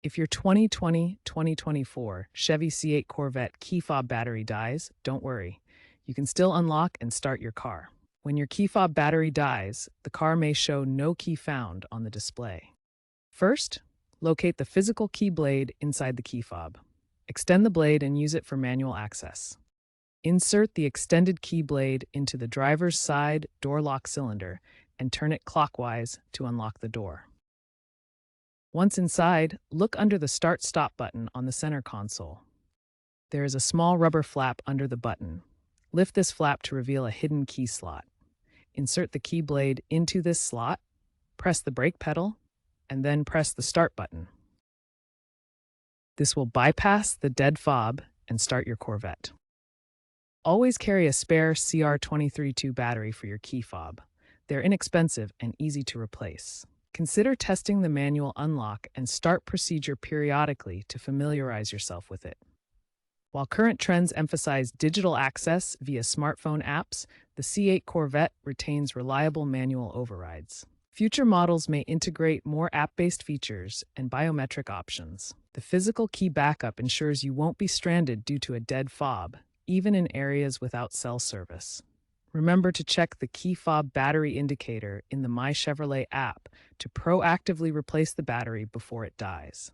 If your 2020-2024 Chevy C8 Corvette key fob battery dies, don't worry. You can still unlock and start your car. When your key fob battery dies, the car may show no key found on the display. First, locate the physical key blade inside the key fob. Extend the blade and use it for manual access. Insert the extended key blade into the driver's side door lock cylinder and turn it clockwise to unlock the door. Once inside, look under the Start-Stop button on the center console. There is a small rubber flap under the button. Lift this flap to reveal a hidden key slot. Insert the key blade into this slot, press the brake pedal, and then press the Start button. This will bypass the dead fob and start your Corvette. Always carry a spare CR23-2 battery for your key fob. They're inexpensive and easy to replace. Consider testing the manual unlock and start procedure periodically to familiarize yourself with it. While current trends emphasize digital access via smartphone apps, the C8 Corvette retains reliable manual overrides. Future models may integrate more app-based features and biometric options. The physical key backup ensures you won't be stranded due to a dead fob, even in areas without cell service. Remember to check the key fob battery indicator in the My Chevrolet app to proactively replace the battery before it dies.